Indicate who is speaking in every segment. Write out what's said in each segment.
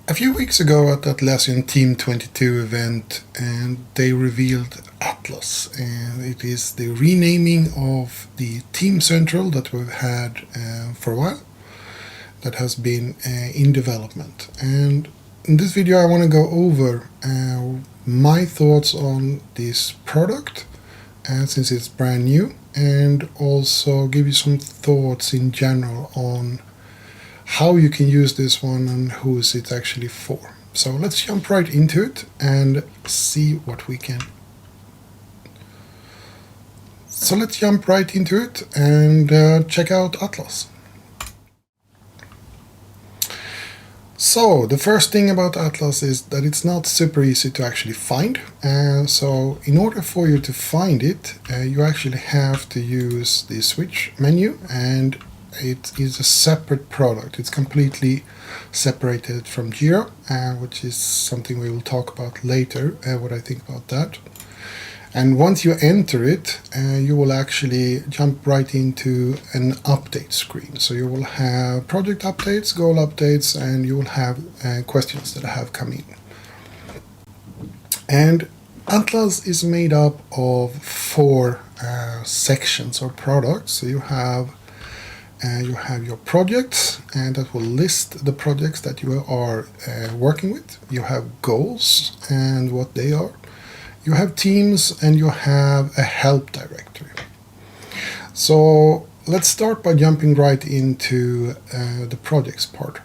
Speaker 1: A few weeks ago at the Atlassian Team 22 event, and they revealed Atlas, and it is the renaming of the Team Central that we've had for a while, that has been in development. And in this video I want to go over my thoughts on this product since it's brand new, and also give you some thoughts in general on how you can use this one and who is it actually for. So let's jump right into it and see what we can. So let's jump right into it and check out Atlas. So the first thing about Atlas is that it's not super easy to actually find. So in order for you to find it, you actually have to use the switch menu, and it is a separate product. It's completely separated from Jira, which is something we will talk about later, what I think about that. And once you enter it, you will actually jump right into an update screen. So you will have project updates, goal updates, and you will have questions that have come in. And Atlas is made up of four sections or products. So you have your projects, and that will list the projects that you are working with. You have goals and what they are. You have teams, and you have a help directory. So let's start by jumping right into the projects part.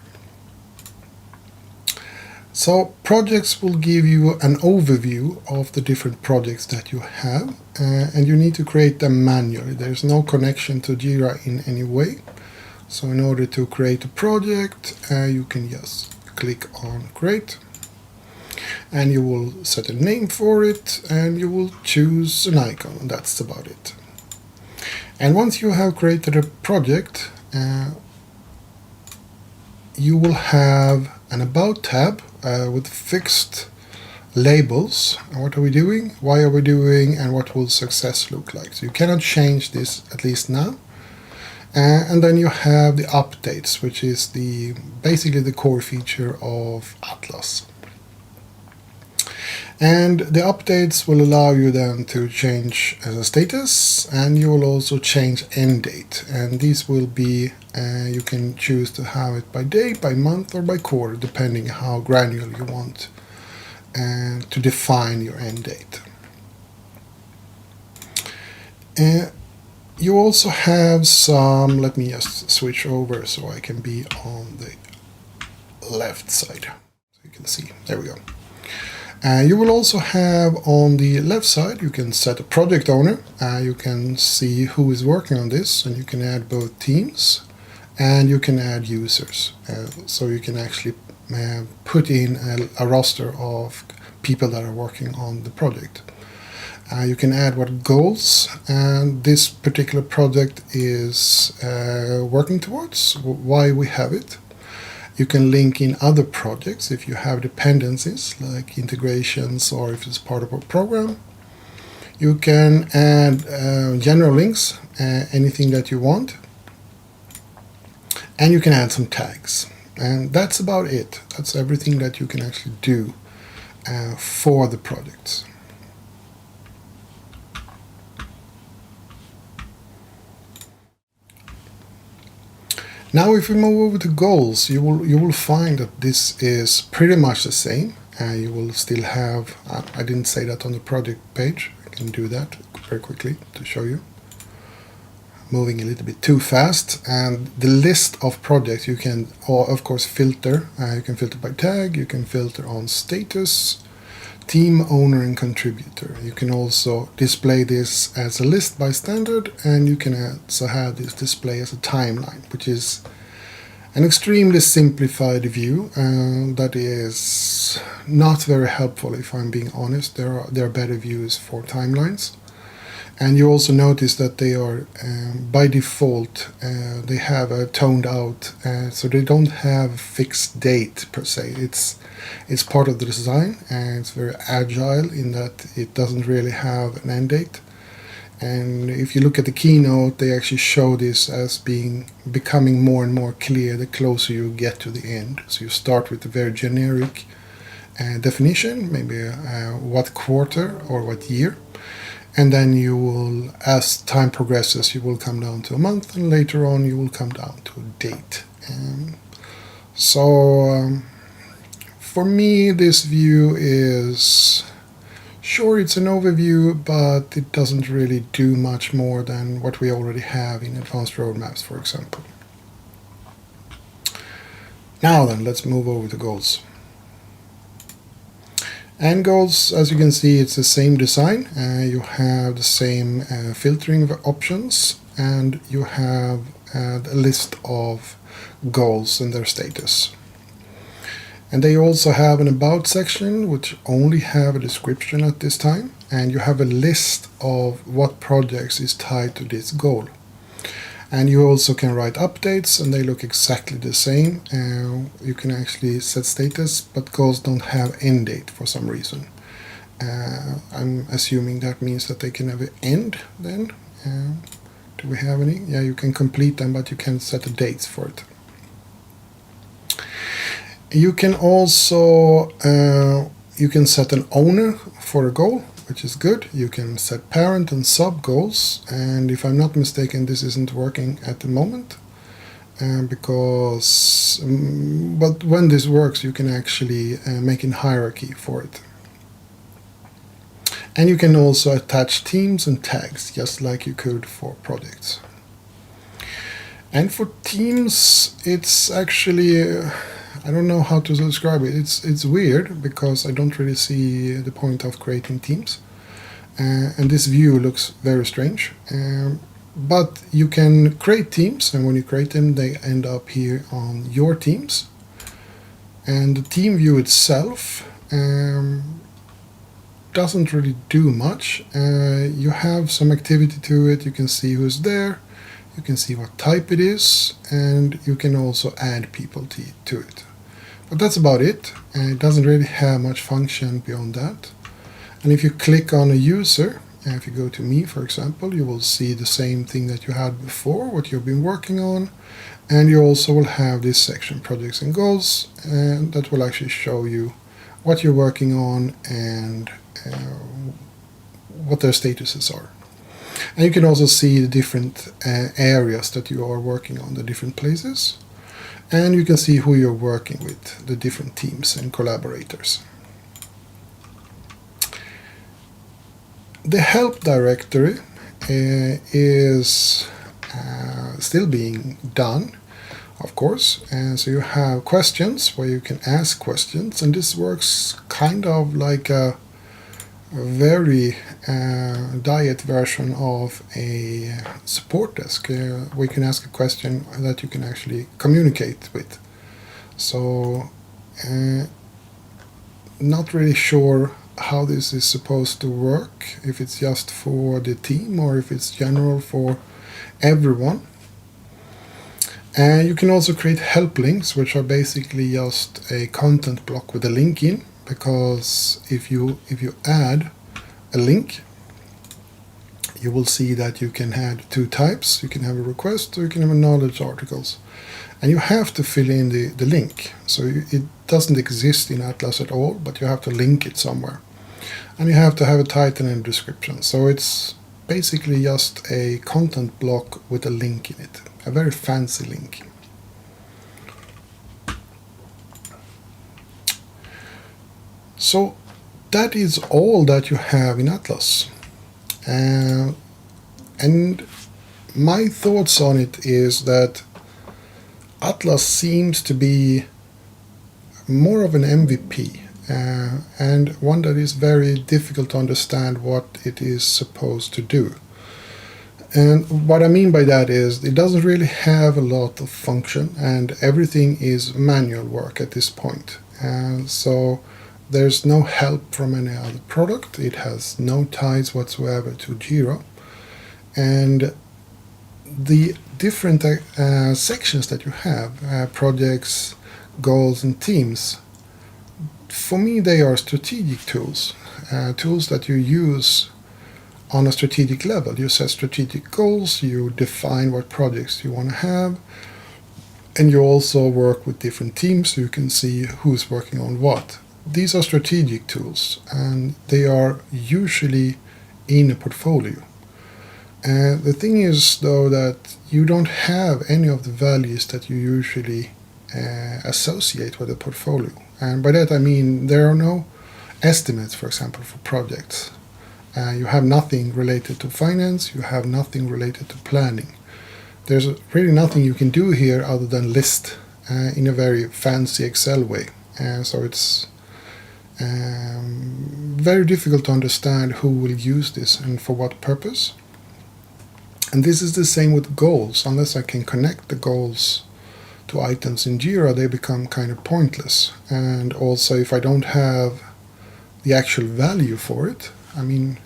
Speaker 1: So projects will give you an overview of the different projects that you have, and you need to create them manually. There's no connection to Jira in any way. So in order to create a project, you can just click on create, and you will set a name for it, and you will choose an icon, and that's about it. And once you have created a project, you will have an About tab with fixed labels. What are we doing, why are we doing, and what will success look like. So you cannot change this, at least now. And then you have the updates, which is basically the core feature of Atlas. And the updates will allow you then to change the status, and you will also change end date. And these will be, you can choose to have it by day, by month, or by quarter, depending how granular you want to define your end date. You also have some, let me just switch over so I can be on the left side. So you can see, there we go. You will also have on the left side, you can set a project owner. You can see who is working on this, and you can add both teams, and you can add users. So you can actually put in a roster of people that are working on the project. You can add what goals and this particular project is working towards, why we have it. You can link in other projects if you have dependencies like integrations, or if it's part of a program. You can add general links, anything that you want. And you can add some tags. And that's about it. That's everything that you can actually do for the projects. Now if we move over to goals, you will find that this is pretty much the same. You will still have, I didn't say that on the project page, I can do that very quickly to show you. Moving a little bit too fast, and the list of projects you can, of course, filter. You can filter by tag, you can filter on status, team, owner, and contributor. You can also display this as a list by standard, and you can also have this display as a timeline, which is an extremely simplified view that is not very helpful, if I'm being honest. There are better views for timelines. And you also notice that they are, by default, they have a toned out, so they don't have a fixed date per se. It's part of the design, and it's very agile in that it doesn't really have an end date. And if you look at the keynote, they actually show this as becoming more and more clear the closer you get to the end. So you start with a very generic definition, maybe what quarter or what year, and then you will, as time progresses, you will come down to a month, and later on you will come down to a date. For me, this view is, sure, it's an overview, but it doesn't really do much more than what we already have in advanced roadmaps, for example. Now then, let's move over to goals. And goals, as you can see, it's the same design. You have the same filtering options, and you have a list of goals and their status. And they also have an about section, which only have a description at this time, and you have a list of what projects is tied to this goal. And you also can write updates, and they look exactly the same. You can actually set status, but goals don't have end date for some reason. I'm assuming that means that they can have an end then. Do we have any? Yeah, you can complete them, but you can't set the dates for it. You can also you can set an owner for a goal, which is good. You can set parent and sub goals, and if I'm not mistaken, this isn't working at the moment but when this works, you can actually make a hierarchy for it. And you can also attach teams and tags, just like you could for projects. And for teams, it's actually I don't know how to describe it. It's weird because I don't really see the point of creating teams. And this view looks very strange. But you can create teams, and when you create them, they end up here on your teams. And the team view itself doesn't really do much. You have some activity to it. You can see who's there. You can see what type it is, and you can also add people to it. But that's about it. It doesn't really have much function beyond that. And if you click on a user, if you go to me, for example, you will see the same thing that you had before, what you've been working on. And you also will have this section, projects and goals, and that will actually show you what you're working on and what their statuses are. And you can also see the different areas that you are working on, the different places. And you can see who you're working with, the different teams and collaborators. The help directory is still being done, of course. And so you have questions where you can ask questions, and this works kind of like a very diet version of a support desk where you can ask a question that you can actually communicate with. So not really sure how this is supposed to work, if it's just for the team or if it's general for everyone. And you can also create help links, which are basically just a content block with a link in. Because if you add a link, you will see that you can add two types. You can have a request or you can have a knowledge articles. And you have to fill in the link. So it doesn't exist in Atlas at all, but you have to link it somewhere. And you have to have a title and a description. So it's basically just a content block with a link in it. A very fancy link. So that is all that you have in Atlas. And my thoughts on it is that Atlas seems to be more of an MVP and one that is very difficult to understand what it is supposed to do. And what I mean by that is it doesn't really have a lot of function, and everything is manual work at this point. So there's no help from any other product. It has no ties whatsoever to Jira. And the different sections that you have, projects, goals, and teams, for me they are strategic tools, tools that you use on a strategic level. You set strategic goals, you define what projects you want to have, and you also work with different teams so you can see who's working on what. These are strategic tools, and they are usually in a portfolio. The thing is, though, that you don't have any of the values that you usually associate with a portfolio. And by that I mean there are no estimates, for example, for projects. You have nothing related to finance, you have nothing related to planning. There's really nothing you can do here other than list in a very fancy Excel way. So it's very difficult to understand who will use this and for what purpose. And this is the same with goals. Unless I can connect the goals to items in Jira, they become kind of pointless. And also, if I don't have the actual value for it, I mean,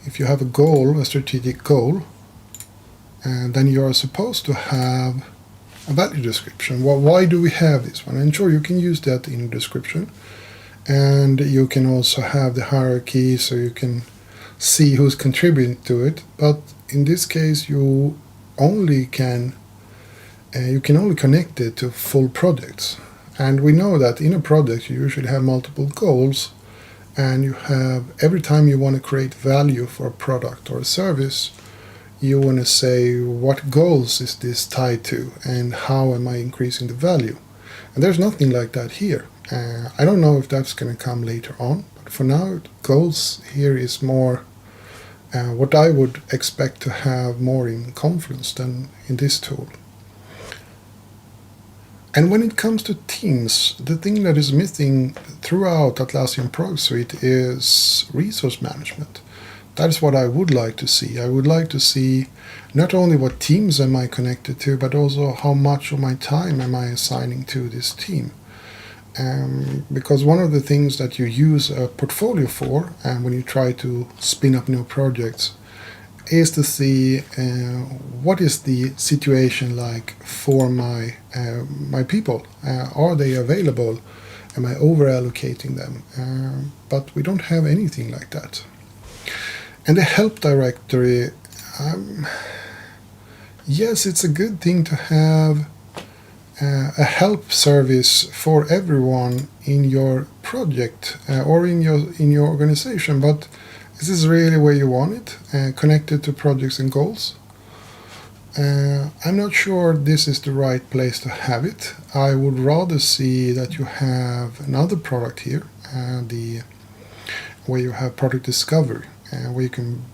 Speaker 1: if you have a goal, a strategic goal, and then you are supposed to have a value description. Well, why do we have this one? And sure, you can use that in the description. And you can also have the hierarchy so you can see who's contributing to it. But in this case, you can only connect it to full projects. And we know that in a project you usually have multiple goals, and you have, every time you want to create value for a product or a service, you want to say what goals is this tied to and how am I increasing the value. And there's nothing like that here. I don't know if that's going to come later on, but for now, goals here is more what I would expect to have more in Confluence than in this tool. And when it comes to teams, the thing that is missing throughout Atlassian Product Suite is resource management. That is what I would like to see. I would like to see not only what teams am I connected to, but also how much of my time am I assigning to this team. Because one of the things that you use a portfolio for, and when you try to spin up new projects, is to see what is the situation like for my people. Are they available? Am I over allocating them? But we don't have anything like that. And the help directory, yes, it's a good thing to have a help service for everyone in your project or in your organization, but is this really where you want it, connected to projects and goals? I'm not sure this is the right place to have it. I would rather see that you have another product here, where you have product discovery, where you can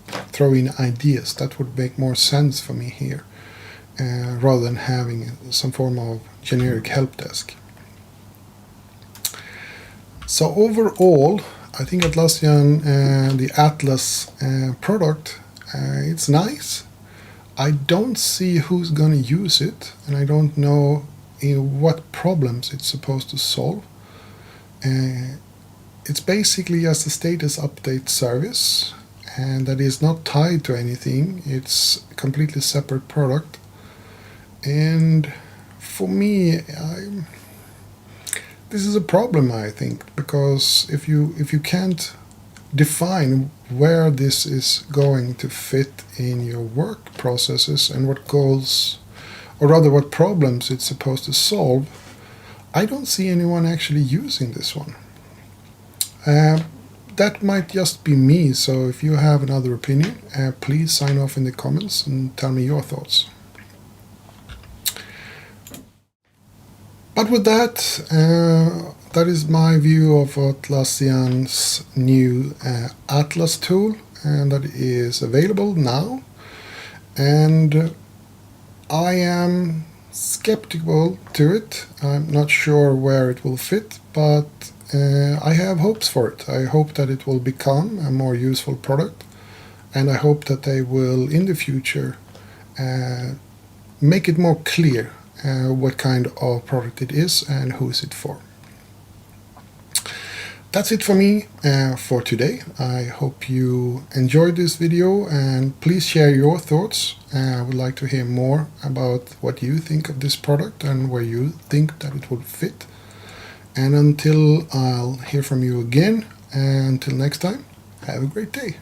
Speaker 1: throw in ideas. That would make more sense for me here, rather than having some form of generic help desk. So overall, I think Atlassian, the Atlas product, it's nice. I don't see who's going to use it, and I don't know what problems it's supposed to solve. It's basically just a status update service, and that is not tied to anything. It's a completely separate product. And for me, this is a problem, I think, because if you can't define where this is going to fit in your work processes and what goals, or rather what problems it's supposed to solve, I don't see anyone actually using this one. That might just be me, so if you have another opinion, please sign off in the comments and tell me your thoughts. But with that, that is my view of Atlassian's new Atlas tool, and that is available now. And I am skeptical to it. I'm not sure where it will fit, but I have hopes for it. I hope that it will become a more useful product, and I hope that they will, in the future, make it more clear what kind of product it is and who is it for. That's it for me for today. I hope you enjoyed this video, and please share your thoughts. I would like to hear more about what you think of this product and where you think that it would fit. And until I'll hear from you again, until next time, have a great day.